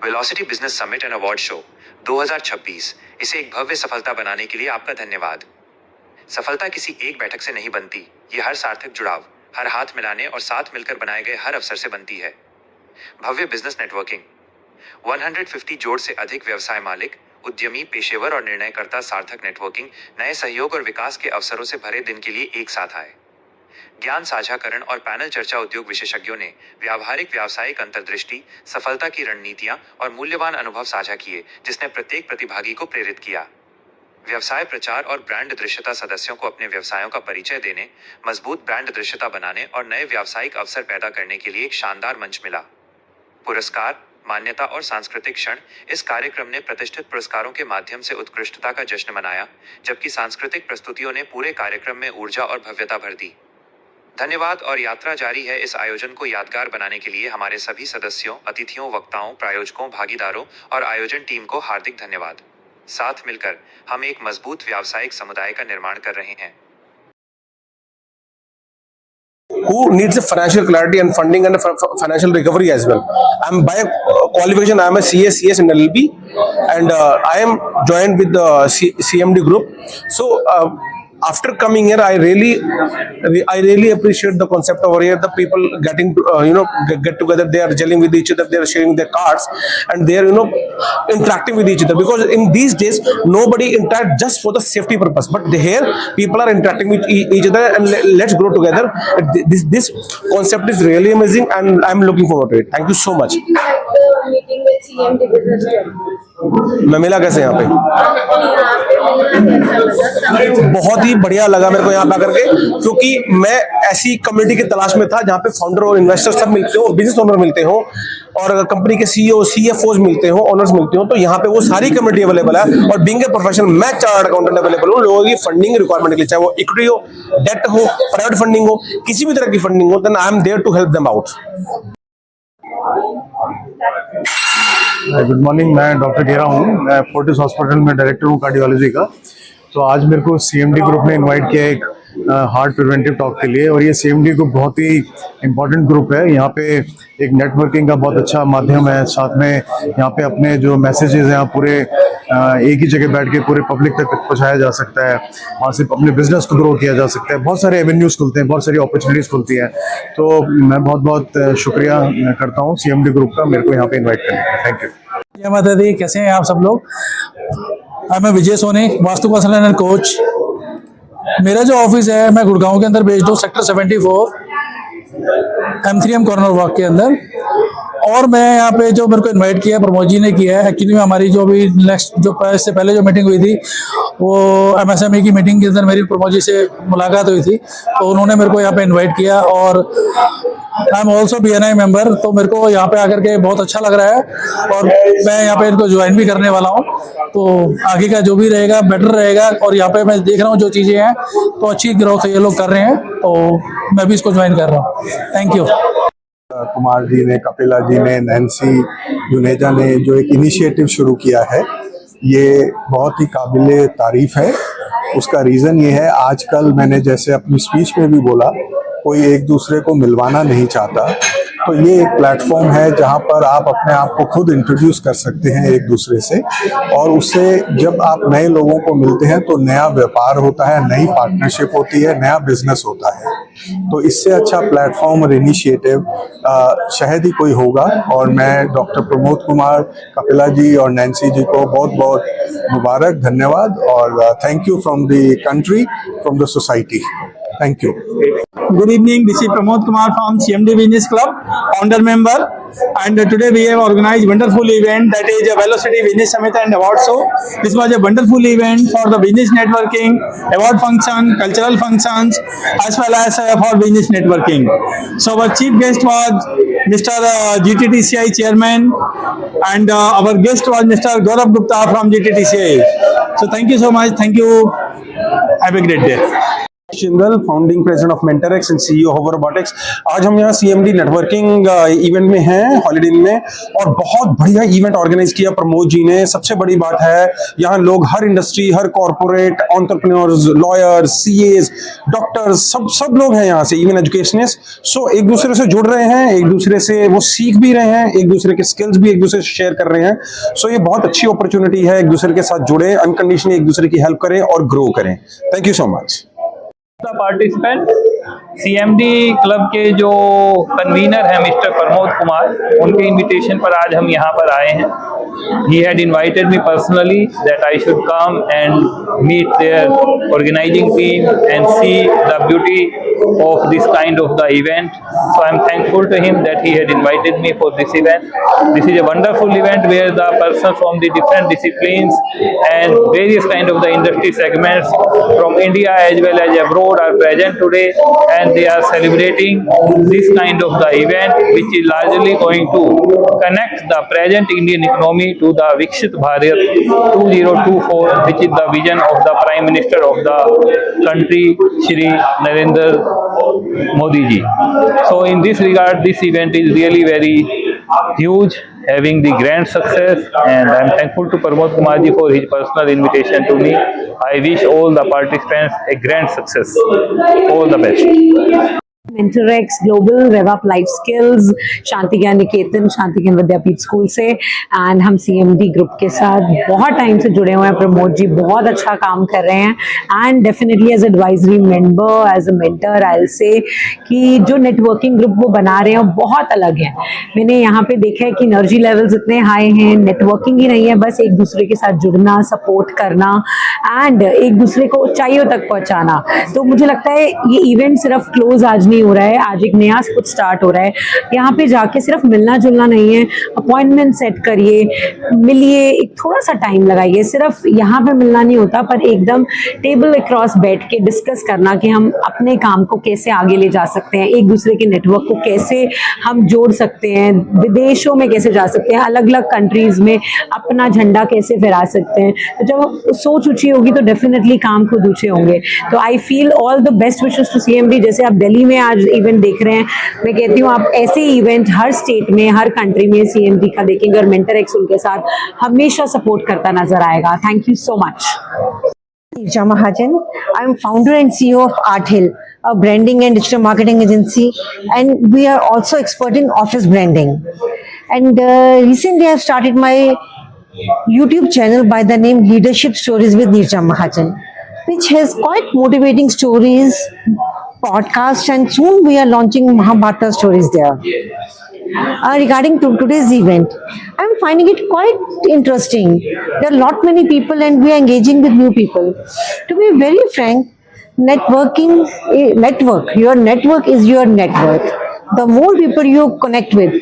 Velocity business summit and award show 2026 इसे एक भव्य सफलता बनाने के लिए आपका धन्यवाद। सफलता किसी एक बैठक से नहीं बनती, ये हर सार्थक जुड़ाव, हर हाथ मिलाने और साथ मिलकर बनाए गए हर अवसर से बनती है। भव्य बिजनेस नेटवर्किंग 150 जोड़ से अधिक व्यवसाय मालिक, उद्यमी, पेशेवर और निर्णयकर्ता सार्थक नेटवर्किंग नए सहयोग और विकास के अवसरों से भरे दिन के लिए एक साथ आए। ज्ञान साझाकरण और पैनल चर्चा उद्योग विशेषज्ञों ने व्यावहारिक व्यावसायिक अंतर्दृष्टि, सफलता की रणनीतियां और मूल्यवान अनुभव साझा किए, जिसने प्रत्येक प्रतिभागी को प्रेरित किया। व्यवसाय प्रचार और ब्रांड दृश्यता सदस्यों को अपने व्यवसायों का परिचय देने, मजबूत ब्रांड दृश्यता बनाने और नए व्यावसायिक अवसर पैदा करने के लिए एक शानदार मंच मिला। पुरस्कार, मान्यता और सांस्कृतिक क्षण। इस कार्यक्रम ने प्रतिष्ठित पुरस्कारों के माध्यम से उत्कृष्टता का जश्न मनाया, जबकि सांस्कृतिक प्रस्तुतियों ने पूरे कार्यक्रम में ऊर्जा और भव्यता भर दी। धन्यवाद और यात्रा जारी है। इस आयोजन को यादगार बनाने के लिए हमारे सभी सदस्यों, अतिथियों, वक्ताओं, प्रायोजकों, भागीदारों और आयोजन टीम को हार्दिक धन्यवाद। साथ मिलकर हम एक मजबूत व्यावसायिक समुदाय का निर्माण कर रहे हैं। Who needs a financial clarity and funding and financial recovery as well. I'm by qualification, I'm a CS in LLB, and I am joined with the CMD group. So after coming here, I really appreciate the concept over here. The people getting get together, they are gelling with each other, they are sharing their cards, and they are interacting with each other. Because in these days, nobody interact just for the safety purpose, but here people are interacting with each other, and let's grow together. This concept is really amazing, and I'm looking forward to it. Thank you so much. Meeting with CMD business club. मैं मिला कैसे यहाँ पे? बहुत ही बढ़िया लगा मेरे को यहाँ पे आकर के, क्योंकि मैं ऐसी कम्युनिटी की तलाश में था जहाँ पे फाउंडर और इन्वेस्टर सब मिलते हो, बिजनेस ओनर मिलते हो, और कंपनी के सीईओ, सीएफओज मिलते हो, ओनर्स मिलते हो। तो यहाँ पे वो सारी कम्युनिटी अवेलेबल है, और बीइंग ए प्रोफेशनल मैं चार्टर्ड अकाउंटेंट अवेलेबल हूँ लोगों की फंडिंग रिक्वायरमेंट के लिए, चाहे वो इक्विटी हो, डेट हो, प्राइवेट फंडिंग हो, किसी भी तरह की फंडिंग हो, then I am there to help them out. Good morning, मैं डॉक्टर गेरा हूँ। मैं फोर्टिस हॉस्पिटल में डायरेक्टर हूँ कार्डियोलॉजी का। तो आज मेरे को सीएमडी ग्रुप ने इनवाइट किया एक हार्ट प्रिवेंटिव टॉक के लिए, और ये सीएमडी ग्रुप बहुत ही इम्पोर्टेंट ग्रुप है। यहाँ पे एक नेटवर्किंग का बहुत अच्छा माध्यम है, साथ में यहाँ पे अपने जो मैसेजेस हैं पूरे एक ही जगह बैठ के पूरे पब्लिक तक पहुँचाया जा सकता है, वहाँ से अपने बिजनेस को ग्रो किया जा सकता है, बहुत सारे एवेन्यूज़ खुलते हैं, बहुत सारी अपॉर्चुनिटीज़ खुलती हैं। तो मैं बहुत बहुत शुक्रिया करता हूँ सीएमडी ग्रुप का मेरे को यहाँ पे इन्वाइट करने का। Thank you. जय माता दी। कैसे हैं आप सब लोग? मैं Vijay Soni, Vastu consultant and coach. मेरा जो ऑफिस है, मैं गुड़गांव के अंदर बेस्ड हूँ, सेक्टर 74 M3M कॉर्नर वॉक के अंदर। और मैं यहाँ पे जो मेरे को इनवाइट किया प्रमोद जी ने किया है। एक्चुअली में हमारी जो भी नेक्स्ट जो इससे पहले जो मीटिंग हुई थी, वो MSME की मीटिंग के अंदर मेरी प्रमोद जी से मुलाकात हुई थी, तो उन्होंने मेरे को यहाँ पे इनवाइट किया, और I am also BNI member. तो मेरे को यहाँ पे आकर के बहुत अच्छा लग रहा है, और मैं यहाँ पे इनको ज्वाइन भी करने वाला हूँ। तो आगे का जो भी रहेगा बेटर रहेगा, और यहाँ पे मैं देख रहा हूँ जो चीज़ें हैं तो अच्छी ग्रोथ ये लोग कर रहे हैं, तो मैं भी इसको ज्वाइन कर रहा हूँ। Thank you. कुमार जी ने, कपिला जी ने, नैन्सी जुनेजा ने जो एक इनिशिएटिव शुरू किया है, ये बहुत ही काबिले तारीफ है। उसका रीज़न ये है, आजकल मैंने जैसे अपनी स्पीच में भी बोला, कोई एक दूसरे को मिलवाना नहीं चाहता। तो ये एक प्लेटफॉर्म है जहाँ पर आप अपने आप को खुद इंट्रोड्यूस कर सकते हैं एक दूसरे से, और उससे जब आप नए लोगों को मिलते हैं तो नया व्यापार होता है, नई पार्टनरशिप होती है, नया बिजनेस होता है। तो इससे अच्छा प्लेटफॉर्म और इनिशिएटिव शायद ही कोई होगा। और मैं डॉक्टर प्रमोद कुमार, कपिला जी और नैन्सी जी को बहुत बहुत मुबारक, धन्यवाद, और thank you from the country, from the society. Thank you. Good evening. This is Pramod Kumar from CMD Business Club, founder member, and today we have organized wonderful event, that is a Velocity Business Summit and Award Show. This was a wonderful event for the business networking, award function, cultural functions, as well as for business networking. So our chief guest was Mr. GTTCI Chairman, and our guest was Mr. Gaurav Gupta from GTTCI. So thank you so much. Thank you. Have a great day. Jindal, founding president of MentorX and CEO of robotics. आज हम यहाँ CMD networking event में हैं holiday इन में, और बहुत बढ़िया event organise किया प्रमोद जी ने। सबसे बड़ी बात है यहाँ लोग हर इंडस्ट्री, हर corporate, entrepreneurs, lawyers, CS, doctors, सब लोग हैं यहाँ से, इवन एजुकेशनिस्ट। सो एक दूसरे से जुड़ रहे हैं, एक दूसरे से वो सीख भी रहे हैं, एक दूसरे के स्किल्स भी एक दूसरे से शेयर कर रहे हैं। सो ये बहुत अच्छी अपॉर्चुनिटी है, एक दूसरे के साथ जुड़े, अनकंडीशनली एक दूसरे की हेल्प करें और ग्रो करें। Thank you so much. Participant CMD club के जो कन्वीनर हैं मिस्टर प्रमोद कुमार, उनके इनविटेशन पर आज हम यहाँ पर आए हैं। He had invited me personally that I should come and meet their organizing team and see the beauty of this kind of the event. So I am thankful to him that he had invited me for this event. This is a wonderful event where the persons from the different disciplines and various kind of the industry segments from India as well as abroad are present today, and they are celebrating this kind of the event, which is largely going to connect the present Indian economy to the Viksit Bharat 2024, which is the vision of the Prime Minister of the country, Shri Narendra Modi ji. So in this regard, this event is really very huge, having the grand success, and I am thankful to Pramod Kumar ji for his personal invitation to me. I wish all the participants a grand success. All the best. MentorX global web up life skills Shanti Gyan Niketan Shanti Gyan Vidyapeeth school से, and हम CMD group के साथ बहुत time से जुड़े हुए हैं। प्रमोद जी बहुत अच्छा काम कर रहे हैं, and definitely as advisory member, as a mentor, I will say कि जो नेटवर्किंग ग्रुप वो बना रहे हैं वो बहुत अलग है। मैंने यहाँ पे देखा है कि एनर्जी लेवल्स इतने हाई हैं, नेटवर्किंग ही नहीं है, बस एक दूसरे के साथ जुड़ना, सपोर्ट करना एंड एक दूसरे को ऊंचाइयों तक पहुंचाना। तो मुझे लगता है ये इवेंट सिर्फ क्लोज आज नहीं हो रहा है, आज एक नया कुछ स्टार्ट हो रहा है। यहाँ पे जाके सिर्फ मिलना जुलना नहीं है, अपॉइंटमेंट सेट करिए, मिलिए, एक थोड़ा सा टाइम लगाइए। सिर्फ यहाँ पे मिलना नहीं होता, पर एकदम टेबल अक्रॉस बैठ के डिस्कस करना कि हम अपने काम को कैसे आगे ले जा सकते हैं, एक दूसरे के नेटवर्क को कैसे हम जोड़ सकते हैं, विदेशों में कैसे जा सकते हैं, अलग अलग कंट्रीज में अपना झंडा कैसे फहरा सकते हैं। तो जब सोच ऊंची होगी तो डेफिनेटली काम खुद ऊंचे होंगे। तो I feel all the best wishes to CMD. जैसे आप दिल्ली में आज इवेंट देख रहे हैं, मैं कहती हूँ आप ऐसे इवेंट हर स्टेट में, हर कंट्री में सीएमडी का देखेंगे, और मेंटरएक्स उनके साथ हमेशा सपोर्ट करता नजर आएगा। Thank you so much. Neerja Mahajan. I am founder and CEO of Art Hill, a branding and digital marketing agency, and we are also expert in office branding. And recently I have started my YouTube channel by the name Leadership Stories with Neerja Mahajan, which has quite motivating stories, podcasts, and soon we are launching Mahabharata stories there. Regarding to today's event, I'm finding it quite interesting. There are lot many people and we are engaging with new people. To be very frank, network, your network is your net worth. The more people you connect with,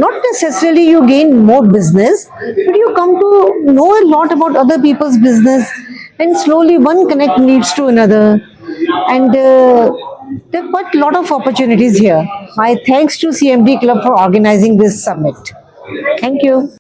not necessarily you gain more business, but you come to know a lot about other people's business, and slowly one connect leads to another. And there are quite a lot of opportunities here. My thanks to CMD Club for organizing this summit. Thank you.